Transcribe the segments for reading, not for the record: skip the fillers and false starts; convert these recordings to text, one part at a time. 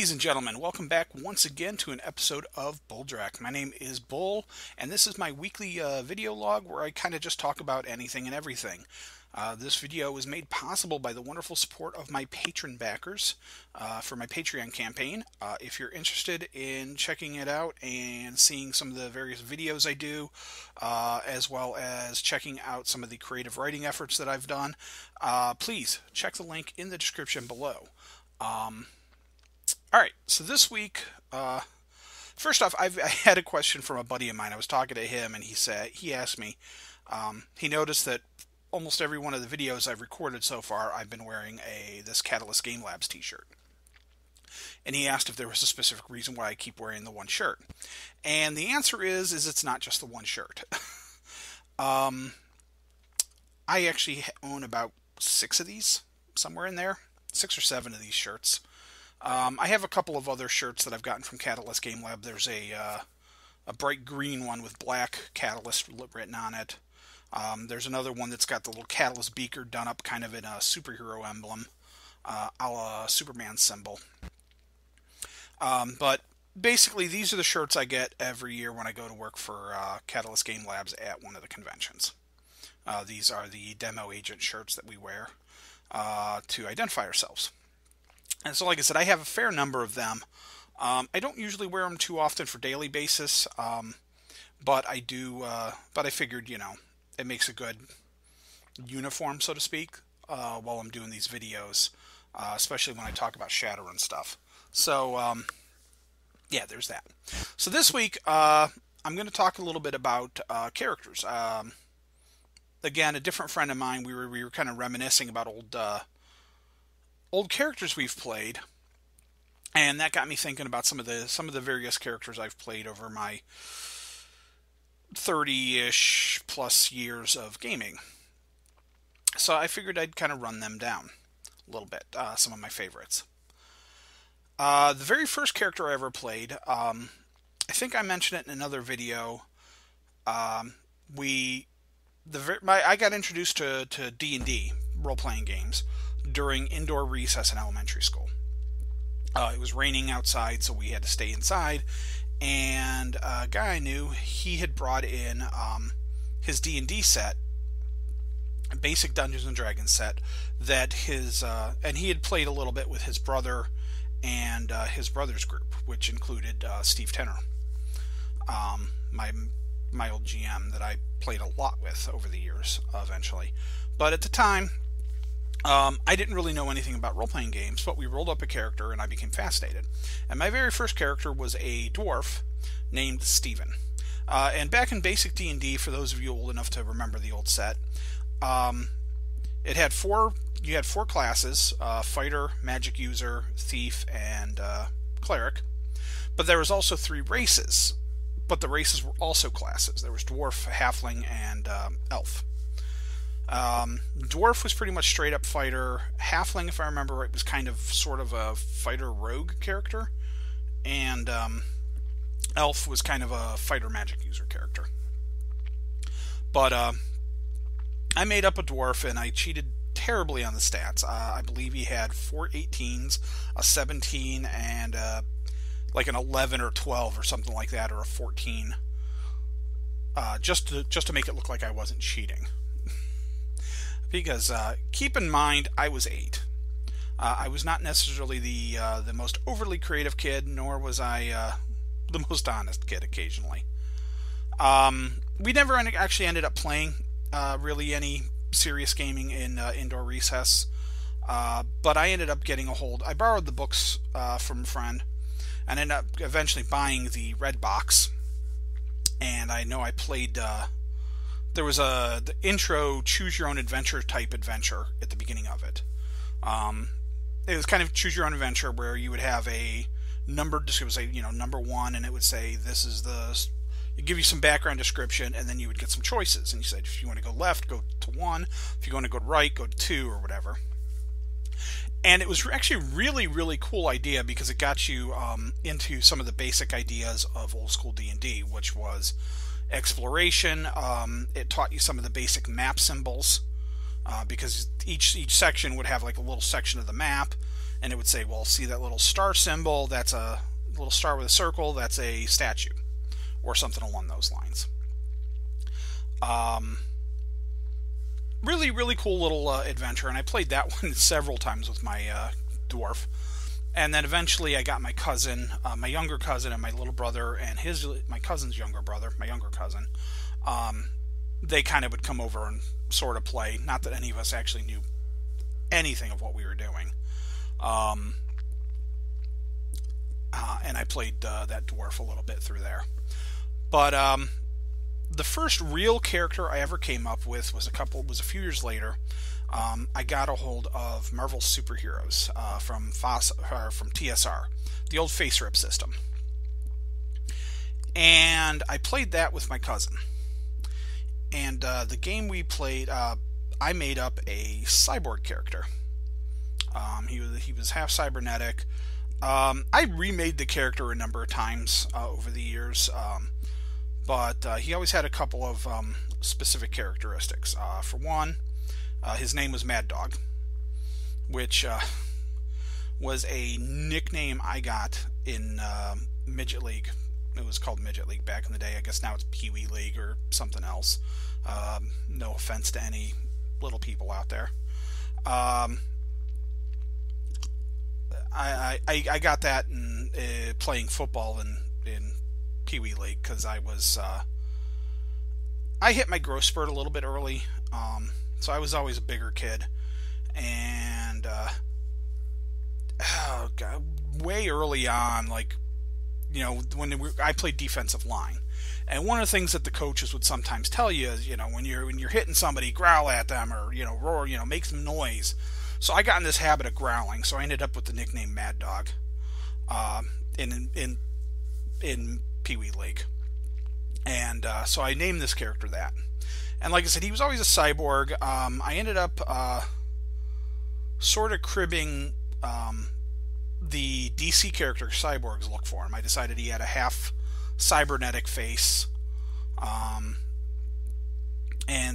Ladies and gentlemen, welcome back once again to an episode of Bulldrek. My name is Bull, and this is my weekly video log where I kind of just talk about anything and everything. This video was made possible by the wonderful support of my patron backers for my Patreon campaign. If you're interested in checking it out and seeing some of the various videos I do, as well as checking out some of the creative writing efforts that I've done, please check the link in the description below. Alright, so this week, first off, I had a question from a buddy of mine. I was talking to him, and he asked me, he noticed that almost every one of the videos I've recorded so far, I've been wearing this Catalyst Game Labs t-shirt. And he asked if there was a specific reason why I keep wearing the one shirt. And the answer is it's not just the one shirt. I actually own about 6 of these, somewhere in there. 6 or 7 of these shirts. I have a couple of other shirts that I've gotten from Catalyst Game Lab. There's a bright green one with black Catalyst written on it. There's another one that's got the little Catalyst beaker done up kind of in a superhero emblem, a la Superman symbol. But basically, these are the shirts I get every year when I go to work for Catalyst Game Labs at one of the conventions. These are the demo agent shirts that we wear to identify ourselves. And so, like I said, I have a fair number of them. I don't usually wear them too often for daily basis, but I do. But I figured, it makes a good uniform, so to speak, while I'm doing these videos, especially when I talk about Shadowrun stuff. So, yeah, there's that. So this week, I'm going to talk a little bit about characters. Again, a different friend of mine. We were kind of reminiscing about old characters we've played, and that got me thinking about some of the various characters I've played over my 30-ish plus years of gaming. So I figured I'd kind of run them down a little bit, some of my favorites. The very first character I ever played, I think I mentioned it in another video. I got introduced to D&D role-playing games during indoor recess in elementary school. It was raining outside, so we had to stay inside, and a guy I knew, he had brought in his D&D set, a basic Dungeons & Dragons set, that and he had played a little bit with his brother and his brother's group, which included Steve Tenner, my old GM that I played a lot with over the years, eventually. But at the time, I didn't really know anything about role-playing games, but we rolled up a character and I became fascinated. And my very first character was a dwarf named Steven. And back in basic D&D, for those of you old enough to remember the old set, you had four classes, fighter, magic user, thief, and cleric. But there was also 3 races, but the races were also classes. There was dwarf, halfling, and elf. Dwarf was pretty much straight up fighter. Halfling, if I remember right, was kind of sort of a fighter rogue character. And elf was kind of a fighter magic user character. But I made up a dwarf and I cheated terribly on the stats. I believe he had 4 18s, a 17, and like an 11 or 12 or something like that, or a 14. Just to make it look like I wasn't cheating. Because keep in mind, I was 8. I was not necessarily the most overly creative kid, nor was I the most honest kid occasionally. We never actually ended up playing really any serious gaming in indoor recess, but I ended up getting I borrowed the books from a friend, and ended up eventually buying the red box, and I know I played... There was the intro choose your own adventure type adventure at the beginning of it. It was kind of choose your own adventure where you would have a number, it would say, number 1, and it would say this is it'd give you some background description, and then you would get some choices. And you said if you want to go left, go to 1. If you want to go right, go to 2 or whatever. And it was actually a really, really cool idea because it got you into some of the basic ideas of old school D&D, which was exploration. It taught you some of the basic map symbols, because each section would have like a little section of the map, and it would say, well, see that little star symbol? That's a little star with a circle. That's a statue, or something along those lines. Really, really cool little adventure, and I played that one several times with my dwarf. And then eventually I got my cousin, my younger cousin, and my little brother, and my cousin's younger brother, my younger cousin. They kind of would come over and sort of play. Not that any of us actually knew anything of what we were doing. And I played that dwarf a little bit through there. But the first real character I ever came up with was a few years later. I got a hold of Marvel Superheroes from TSR, the old face rip system, and I played that with my cousin. And the game we played, I made up a cyborg character. He was half cybernetic. I remade the character a number of times over the years, but he always had a couple of specific characteristics. For one, his name was Mad Dog, which was a nickname I got in Midget League. It was called Midget League back in the day. I guess now it's Pee Wee League or something else. No offense to any little people out there. I got that in playing football in Pee Wee League because I hit my growth spurt a little bit early. So I was always a bigger kid, and way early on, like, you know, I played defensive line, and one of the things that the coaches would sometimes tell you is, you know, when you're hitting somebody, growl at them, or, you know, roar, you know, make some noise. So I got in this habit of growling, so I ended up with the nickname Mad Dog in Pee Wee League, and so I named this character that. And like I said, he was always a cyborg. I ended up sort of cribbing the DC character Cyborg's look for him. I decided he had a half cybernetic face. And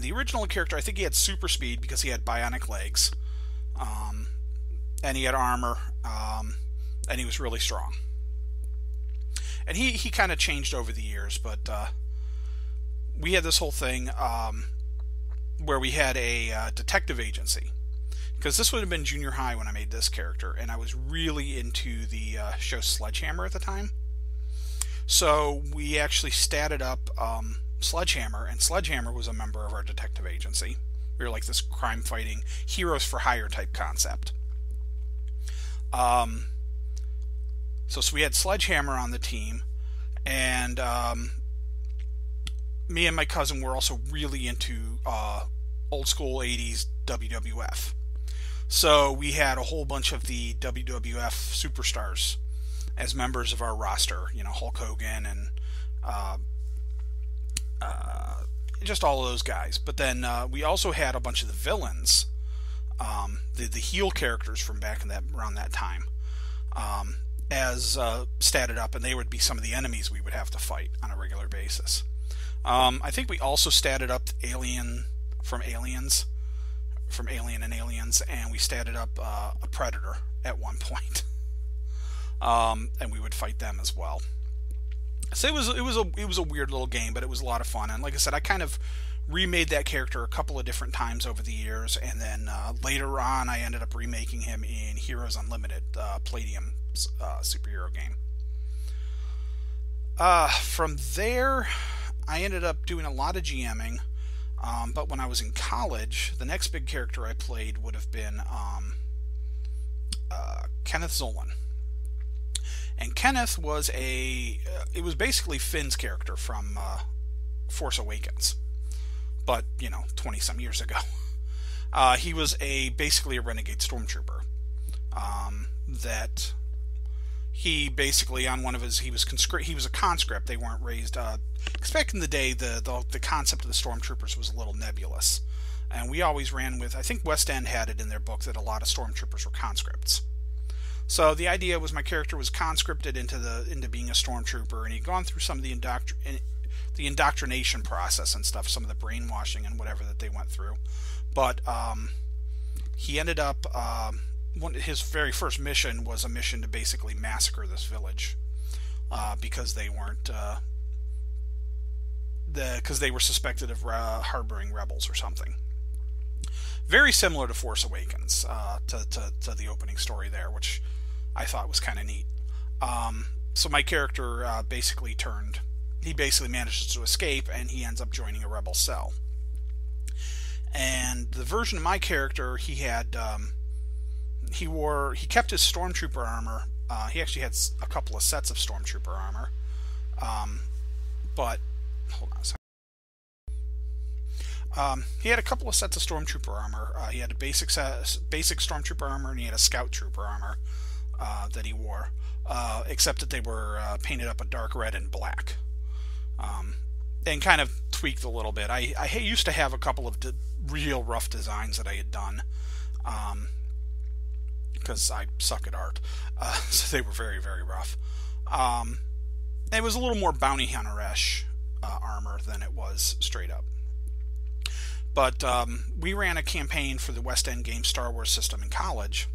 the original character, I think he had super speed because he had bionic legs. And he had armor. And he was really strong. And he kind of changed over the years, but we had this whole thing where we had a detective agency, because this would have been junior high when I made this character, and I was really into the show Sledgehammer at the time. So we actually statted up Sledgehammer, and Sledgehammer was a member of our detective agency. We were like this crime-fighting heroes for hire type concept. So we had Sledgehammer on the team, and me and my cousin were also really into old school 80s WWF. So we had a whole bunch of the WWF superstars as members of our roster. You know, Hulk Hogan and just all of those guys. But then we also had a bunch of the villains, the heel characters from back in around that time, as statted up, and they would be some of the enemies we would have to fight on a regular basis. I think we also statted up Alien and Aliens, and we statted up a Predator at one point, and we would fight them as well. So it was a weird little game, but it was a lot of fun. And like I said, I kind of remade that character a couple of different times over the years, and then later on, I ended up remaking him in Heroes Unlimited, Palladium superhero game. From there, I ended up doing a lot of GMing, but when I was in college, the next big character I played would have been Kenneth Zolan. And Kenneth was it was basically Finn's character from Force Awakens, but, 20-some years ago. He was basically a renegade stormtrooper, that he basically, on one of his, he was a conscript. They weren't raised, because back in the day, the concept of the stormtroopers was a little nebulous. And we always ran with, I think West End had it in their book that a lot of stormtroopers were conscripts. So the idea was my character was conscripted into being a stormtrooper, and he'd gone through some of the indoctrination process and stuff, some of the brainwashing and whatever that they went through. But he ended up his very first mission was a mission to basically massacre this village because they weren't because they were suspected of harboring rebels or something. Very similar to Force Awakens, to the opening story there, which I thought was kind of neat. So my character basically manages to escape, and he ends up joining a rebel cell. And the version of my character, he kept his stormtrooper armor. He actually had a couple of sets of stormtrooper armor, but hold on a second. He had a couple of sets of stormtrooper armor. He had a basic stormtrooper armor, and he had a scout trooper armor that he wore, except that they were painted up a dark red and black, and kind of tweaked a little bit. I used to have a couple of real rough designs that I had done, because I suck at art, so they were very, very rough. It was a little more bounty hunter-ish armor than it was straight up. But we ran a campaign for the West End Game Star Wars system in college,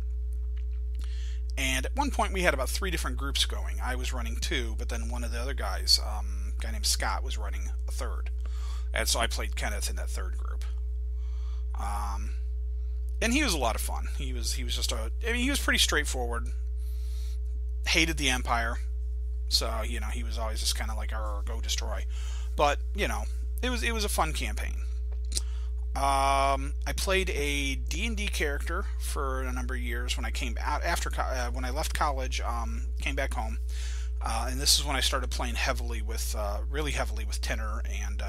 and at one point we had about 3 different groups going. I was running 2, but then one of the other guys, a guy named Scott, was running a 3rd, and so I played Kenneth in that 3rd group. And he was a lot of fun. He was he was pretty straightforward. Hated the Empire, so he was always just kind of like, go destroy. But it was a fun campaign. I played a D&D character for a number of years when I came out when I left college. Came back home, and this is when I started playing really heavily with Tinner and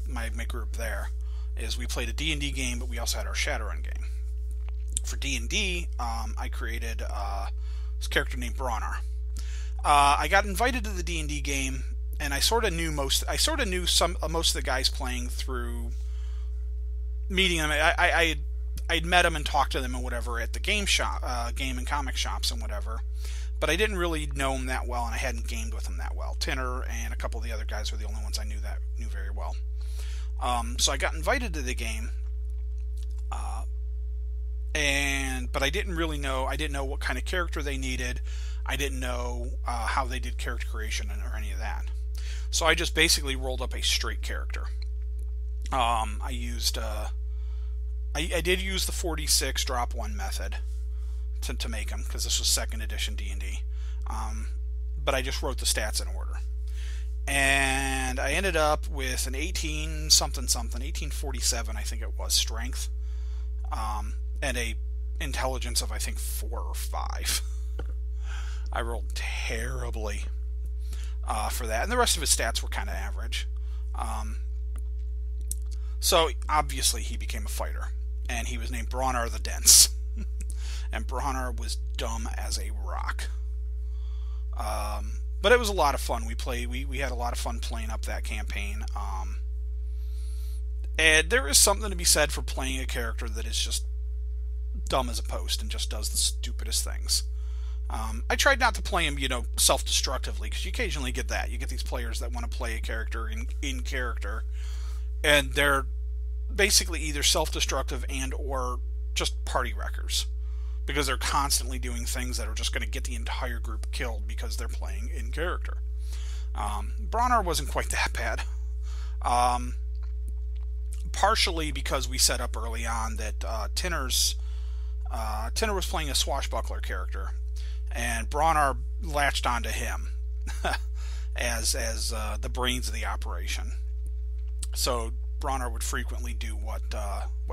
my group. There is we played a D&D game, but we also had our Shadowrun game. For D&D, I created this character named Bronner. I got invited to the D&D game, and I sort of knew most of the guys playing through meeting them. I'd met them and talked to them and whatever at the game and comic shops and whatever, but I didn't really know them that well, and I hadn't gamed with them that well. Tinner and a couple of the other guys were the only ones I knew very well. So I got invited to the game, but I didn't really know. I didn't know what kind of character they needed. I didn't know how they did character creation or any of that. So I just basically rolled up a straight character. I did use the 46 drop 1 method to make him, because this was 2nd edition D&D. But I just wrote the stats in order. And I ended up with an 1847, I think it was, strength, and a intelligence of, I think, 4 or 5. I rolled terribly for that, and the rest of his stats were kind of average. So obviously he became a fighter, and he was named Bronner the Dense. And Bronner was dumb as a rock. But it was a lot of fun. We had a lot of fun playing up that campaign. And there is something to be said for playing a character that is just dumb as a post and just does the stupidest things. I tried not to play him, self-destructively, because you occasionally get that. You get these players that want to play a character in character, and they're basically either self-destructive and or just party wreckers, because they're constantly doing things that are just going to get the entire group killed because they're playing in character. Bronner wasn't quite that bad. Partially because we set up early on that Tinner was playing a swashbuckler character, and Bronner latched onto him as the brains of the operation. So Bronner would frequently do what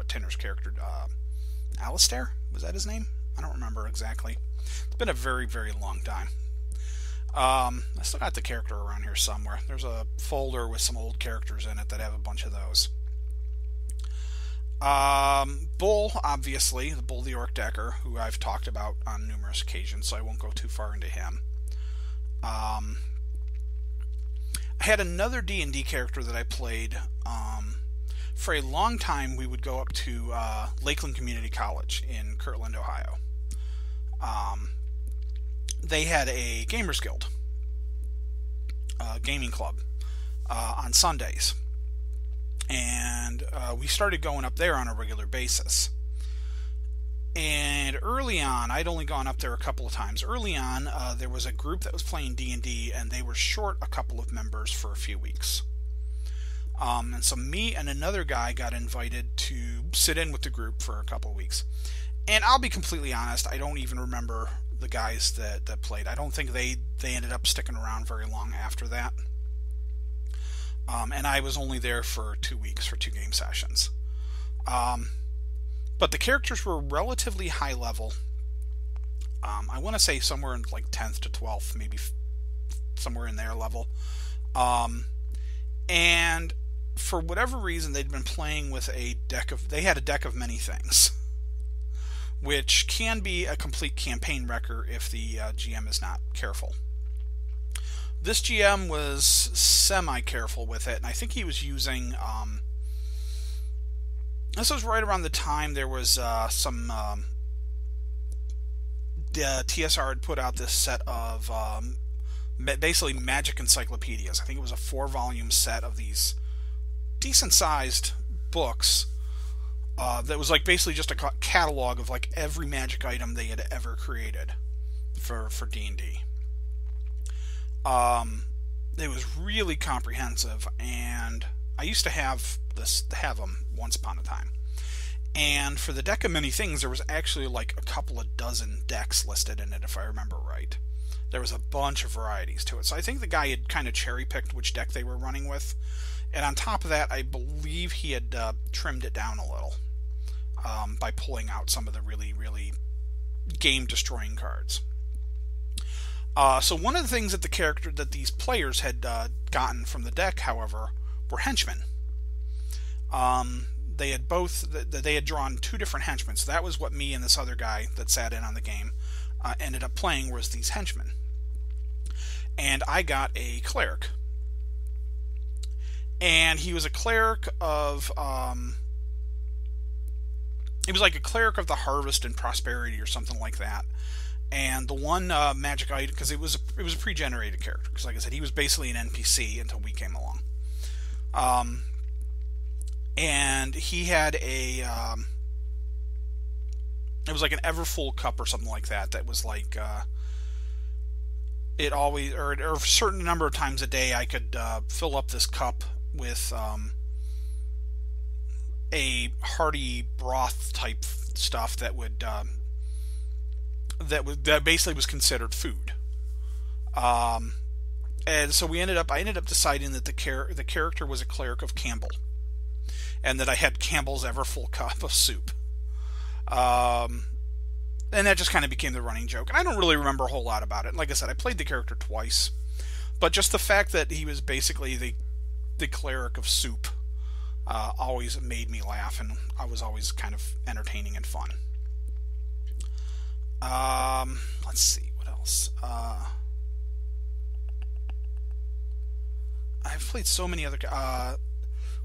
Tinner's character, Alistair, was that his name? I don't remember exactly. It's been a very, very long time. I still got the character around here somewhere. There's a folder with some old characters in it that have a bunch of those. Bull, obviously, the Bull the Orc-Decker, who I've talked about on numerous occasions, so I won't go too far into him. I had another D&D character that I played. For a long time, we would go up to Lakeland Community College in Kirtland, Ohio. They had a Gamers Guild, gaming club, on Sundays. And we started going up there on a regular basis. And early on, I'd only gone up there a couple of times. Early on, there was a group that was playing D&D, and they were short a couple of members for a few weeks. And so me and another guy got invited to sit in with the group for a couple of weeks. And I'll be completely honest, I don't even remember the guys that played. I don't think they ended up sticking around very long after that. And I was only there for 2 weeks for 2 game sessions. But the characters were relatively high level. I want to say somewhere in like 10th to 12th, maybe somewhere in their level. And for whatever reason, they'd been playing with they had a deck of many things, which can be a complete campaign wrecker if the GM is not careful. This GM was semi-careful with it, and I think he was using... this was right around the time there was some... TSR had put out this set of basically magic encyclopedias. I think it was a 4-volume set of these decent-sized books that was like basically just a catalog of like every magic item they had ever created for D&D. It was really comprehensive, and I used to have them once upon a time. And for the deck of many things, there was actually like a couple of dozen decks listed in it, if I remember right. There was a bunch of varieties to it. So I think the guy had kind of cherry-picked which deck they were running with. And on top of that, I believe he had trimmed it down a little by pulling out some of the really, really game-destroying cards. So one of the things that these players had gotten from the deck, however, were henchmen. They had drawn 2 different henchmen. So that was what me and this other guy that sat in on the game ended up playing, was these henchmen. And I got a cleric. And he was a cleric of... he was like a cleric of the harvest and prosperity or something like that. And the one magic item, because it was a pre-generated character, because like I said, he was basically an NPC until we came along. And he had it was like an Everfull cup or something like that. That was like it always, or a certain number of times a day, I could fill up this cup with a hearty broth type stuff that would that basically was considered food. And so I ended up deciding that the character was a cleric of Campbell, and that I had Campbell's Everfull cup of soup. And that just kind of became the running joke. And I don't really remember a whole lot about it. Like I said, I played the character twice, but just the fact that he was basically the cleric of soup always made me laugh, and I was always kind of entertaining and fun. Let's see what else. I've played so many other.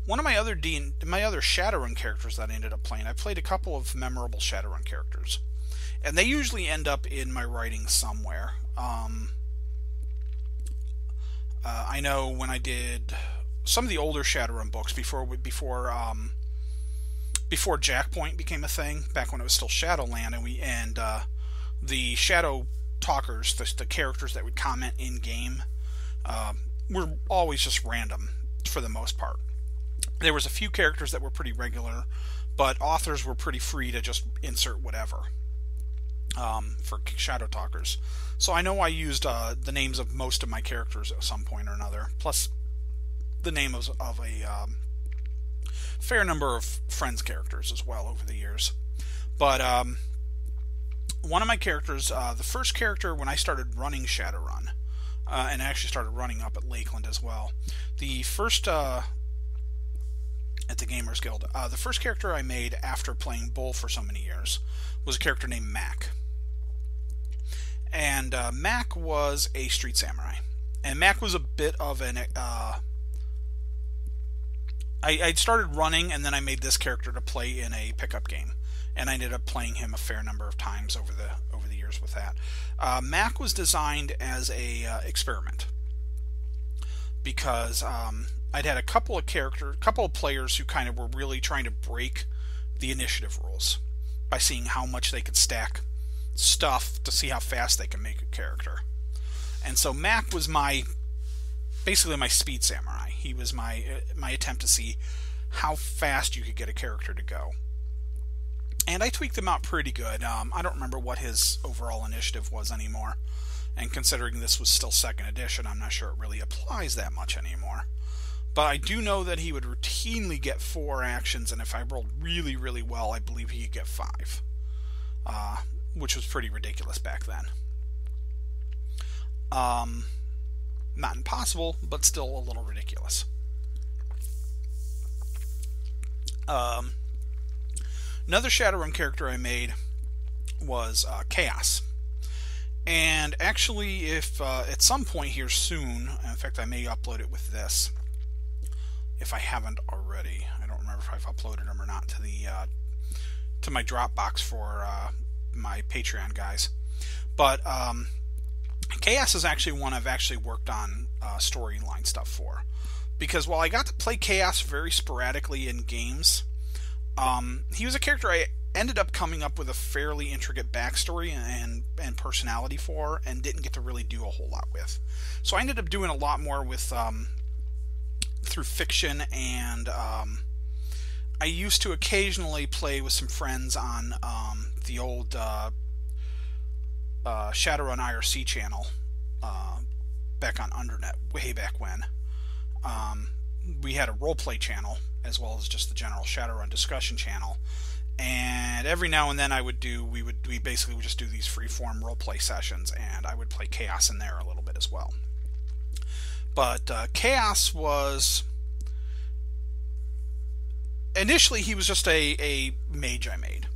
One of my other Shadowrun characters that I ended up playing, I played a couple of memorable Shadowrun characters, and they usually end up in my writing somewhere. I know when I did some of the older Shadowrun books before Jackpoint became a thing, back when it was still Shadowland, and the Shadow Talkers, the characters that would comment in game, were always just random for the most part. There was a few characters that were pretty regular, but authors were pretty free to just insert whatever for Shadow Talkers. So I know I used the names of most of my characters at some point or another, plus the name of a fair number of friends' characters as well over the years. But one of my characters, the first character when I started running Shadowrun, and I actually started running up at Lakeland as well, the first... at the Gamers Guild. The first character I made after playing Bull for so many years was a character named Mac. And Mac was a street samurai. And Mac was a bit of an... I'd started running, and then I made this character to play in a pickup game. And I ended up playing him a fair number of times over the years with that. Mac was designed as a experiment. Because... I'd had a couple of players who kind of were really trying to break the initiative rules. by seeing how much they could stack stuff to see how fast they can make a character. And so Mac was basically my speed samurai. He was my attempt to see how fast you could get a character to go. And I tweaked him out pretty good. I don't remember what his overall initiative was anymore. And considering this was still 2nd edition, I'm not sure it really applies that much anymore. But I do know that he would routinely get 4 actions, and if I rolled really, really well, I believe he could get 5. Which was pretty ridiculous back then. Not impossible, but still a little ridiculous. Another Shadowrun character I made was Chaos. And actually, if at some point here soon, in fact I may upload it with this, if I haven't already. I don't remember if I've uploaded them or not to my Dropbox for my Patreon guys. But Chaos is actually one I've actually worked on storyline stuff for. Because while I got to play Chaos very sporadically in games, he was a character I ended up coming up with a fairly intricate backstory and personality for, and didn't get to really do a whole lot with. So I ended up doing a lot more with through fiction, and I used to occasionally play with some friends on the old Shadowrun IRC channel back on Undernet, way back when. We had a roleplay channel as well as just the general Shadowrun discussion channel, and every now and then we basically would just do these free-form roleplay sessions, and I would play Chaos in there a little bit as well. But Chaos was initially he was just a mage I made,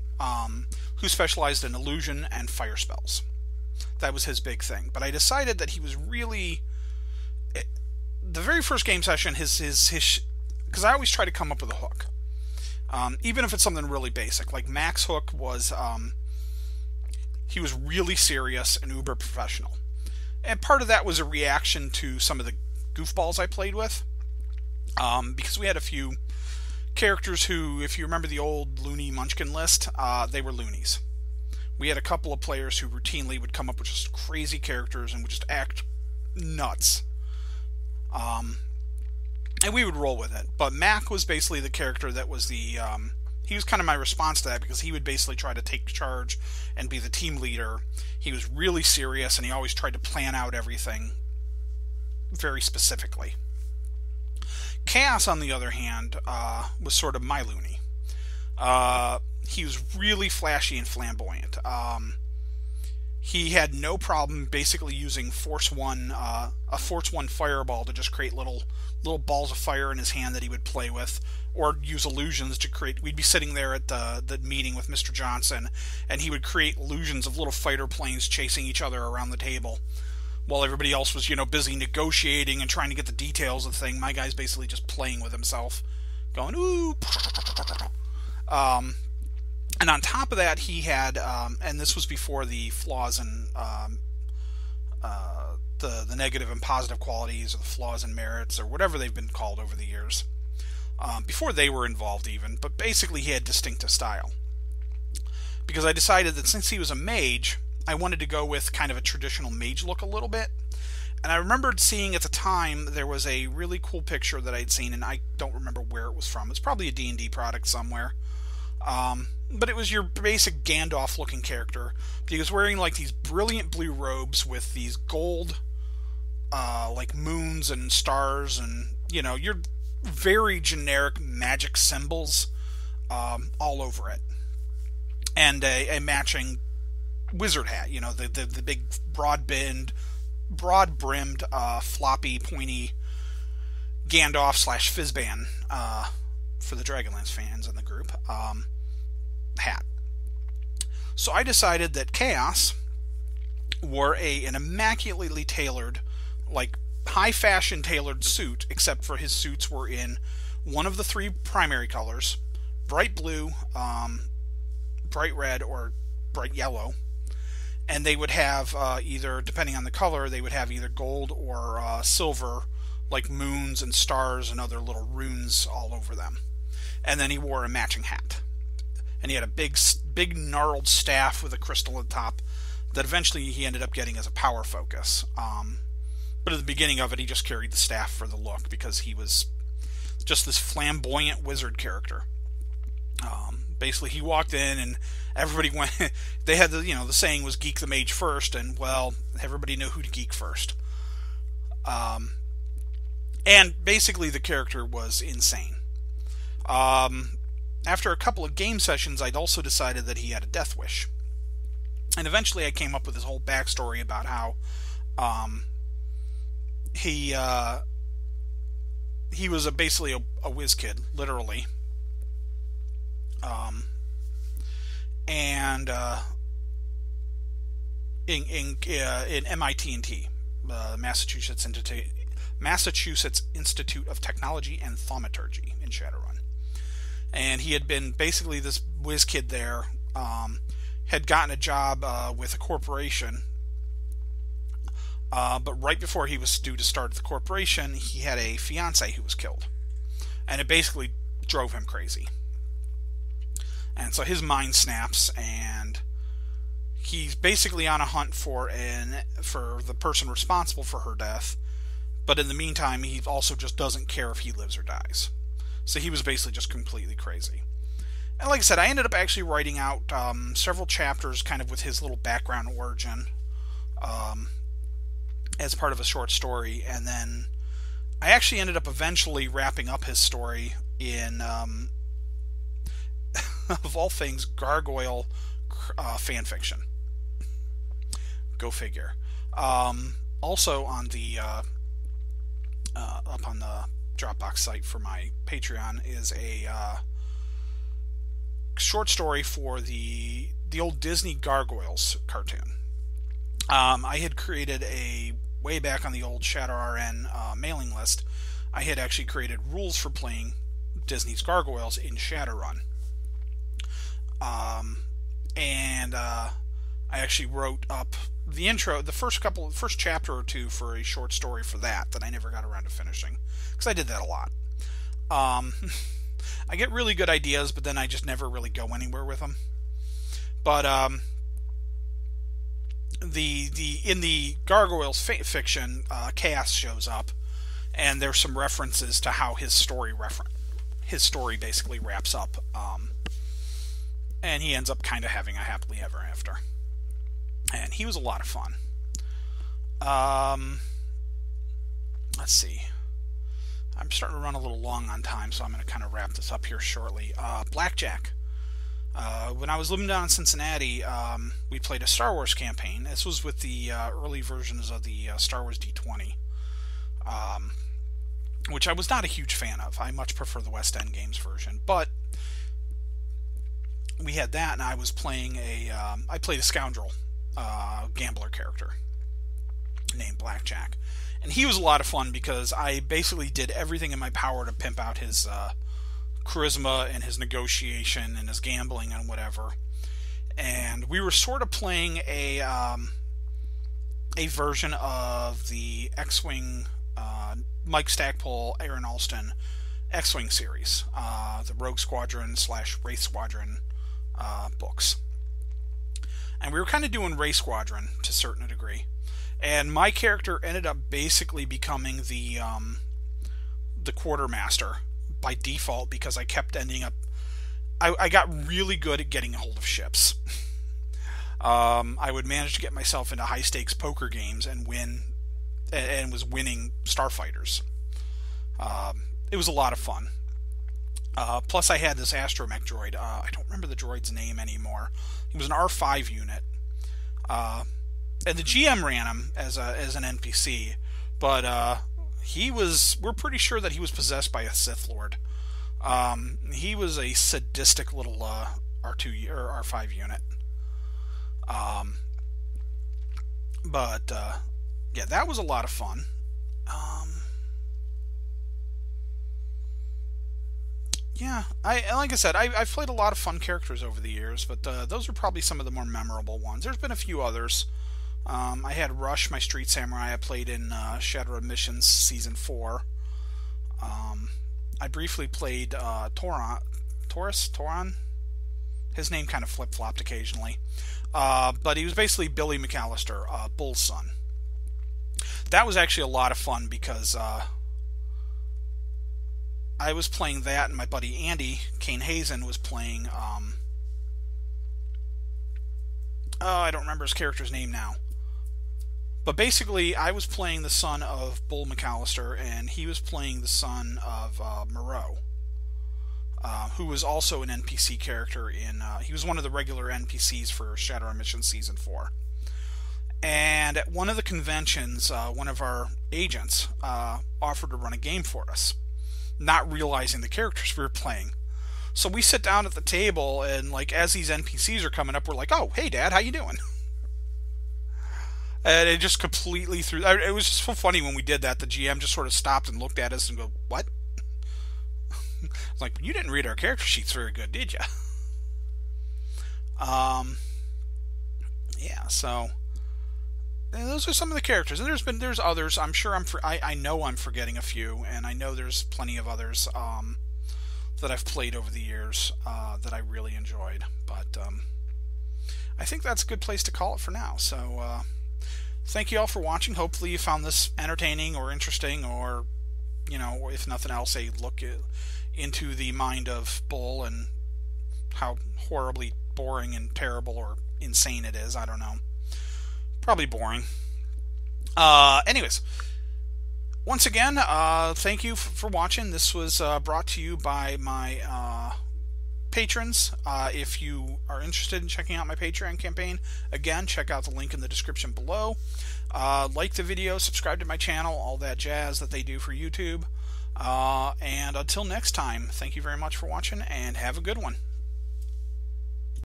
who specialized in illusion and fire spells. That was his big thing. But I decided that he was really the very first game session, his because I always try to come up with a hook, even if it's something really basic. Like Mac's hook was he was really serious and uber professional, and part of that was a reaction to some of the goofballs I played with, because we had a few characters who, if you remember the old Looney Munchkin list, they were loonies. We had a couple of players who routinely would come up with just crazy characters and would just act nuts. And we would roll with it. But Mac was basically the character that was he was kind of my response to that, because he would basically try to take charge and be the team leader. He was really serious, and he always tried to plan out everything very specifically. Chaos, on the other hand, was sort of my loony. He was really flashy and flamboyant. He had no problem basically using a Force 1 fireball to just create little balls of fire in his hand that he would play with, or use illusions to create. We'd be sitting there at the meeting with Mr. Johnson, and he would create illusions of little fighter planes chasing each other around the table, while everybody else was, busy negotiating and trying to get the details of the thing. My guy's basically just playing with himself, going, ooh. And on top of that, he had, and this was before the flaws and the negative and positive qualities, or the flaws and merits, or whatever they've been called over the years, before they were involved even, but basically he had distinctive style. Because I decided that since he was a mage, I wanted to go with kind of a traditional mage look a little bit. And I remembered seeing at the time, there was a really cool picture that I'd seen, and I don't remember where it was from. It's probably a D&D product somewhere. But it was your basic Gandalf-looking character. He was wearing like these brilliant blue robes with these gold, like moons and stars, and your very generic magic symbols all over it, and a matching wizard hat. The big broad-brimmed, floppy, pointy Gandalf/Fizban, for the Dragonlance fans in the group, hat. So I decided that Chaos wore an immaculately tailored, like high fashion tailored suit, except for his suits were in one of the 3 primary colors: bright blue, bright red, or bright yellow. And they would have either, depending on the color, they would have either gold or silver, like moons and stars and other little runes all over them. And then he wore a matching hat. And he had a big big gnarled staff with a crystal on top that eventually he ended up getting as a power focus. But at the beginning of it, he just carried the staff for the look because he was just this flamboyant wizard character. Basically, he walked in and everybody went. They had the saying was "geek the mage first," and well, everybody knew who to geek first. And basically, the character was insane. After a couple of game sessions, I'd also decided that he had a death wish. And eventually I came up with this whole backstory about how he was basically a whiz kid, literally. And in MIT&T, Massachusetts Institute of Technology and Thaumaturgy in Shadowrun. And he had been basically this whiz kid there, had gotten a job with a corporation, but right before he was due to start the corporation, he had a fiance who was killed. And it basically drove him crazy. And so his mind snaps, and he's basically on a hunt for the person responsible for her death. But in the meantime, he also just doesn't care if he lives or dies. So he was basically just completely crazy. And like I said, I ended up actually writing out several chapters kind of with his little background origin as part of a short story. And then I actually ended up eventually wrapping up his story in, of all things, gargoyle fanfiction. Go figure. Also on the up on the Dropbox site for my Patreon is a short story for the old Disney Gargoyles cartoon. I had created way back on the old ShadowRN mailing list, I had actually created rules for playing Disney's Gargoyles in Shadowrun. And I actually wrote up the intro, the first chapter or two for a short story for that I never got around to finishing, because I did that a lot. I get really good ideas, but then I just never really go anywhere with them. But in the Gargoyles fiction, Chaos shows up, and there's some references to how his story basically wraps up, and he ends up kind of having a happily ever after. And he was a lot of fun. Let's see. I'm starting to run a little long on time, so I'm going to kind of wrap this up here shortly. Blackjack. When I was living down in Cincinnati, we played a Star Wars campaign. This was with the early versions of the Star Wars D20, which I was not a huge fan of. I much prefer the West End Games version. But we had that, and I was playing I played a scoundrel gambler character named Blackjack. And he was a lot of fun because I basically did everything in my power to pimp out his charisma and his negotiation and his gambling and whatever. And we were sort of playing a version of the X-Wing, Mike Stackpole, Aaron Alston X-Wing series, the Rogue Squadron / Wraith Squadron books. And we were kind of doing Wraith Squadron to a certain degree. And my character ended up basically becoming the quartermaster by default, because I kept ending up... I got really good at getting a hold of ships. I would manage to get myself into high-stakes poker games and win, and was winning starfighters. It was a lot of fun. Plus I had this astromech droid. I don't remember the droid's name anymore. He was an R5 unit. And the GM ran him as an NPC, but we're pretty sure that he was possessed by a Sith Lord. He was a sadistic little R2 or R5 unit. But yeah, that was a lot of fun. Yeah, like I said, I've played a lot of fun characters over the years, but those are probably some of the more memorable ones. There's been a few others. I had Rush, my street samurai. I played in Shadowrun Missions Season 4. I briefly played Toran. His name kind of flip-flopped occasionally. But he was basically Billy McAllister, Bull's son. That was actually a lot of fun because I was playing that, and my buddy Andy Kane Hazen was playing. I don't remember his character's name now. But basically, I was playing the son of Bull McAllister, and he was playing the son of Moreau, who was also an NPC character in. He was one of the regular NPCs for Shadowrun Mission Season 4. And at one of the conventions, one of our agents offered to run a game for us, not realizing the characters we were playing. So we sit down at the table, and like as these NPCs are coming up, we're like, "Oh, hey, Dad, how you doing?" And it just completely threw. It was just so funny when we did that. The GM just sort of stopped and looked at us and go, "What?" It's like, "You didn't read our character sheets very good, did you?" Yeah. So those are some of the characters, and there's others. I'm sure I know I'm forgetting a few, and I know there's plenty of others that I've played over the years that I really enjoyed. But I think that's a good place to call it for now. So thank you all for watching. Hopefully you found this entertaining or interesting, or if nothing else, a look into the mind of Bull and how horribly boring and terrible or insane it is. I don't know. Probably boring. Anyways, once again, thank you for watching. This was brought to you by my patrons. If you are interested in checking out my Patreon campaign, again, check out the link in the description below. Like the video, subscribe to my channel, all that jazz that they do for YouTube. And until next time, thank you very much for watching, and have a good one.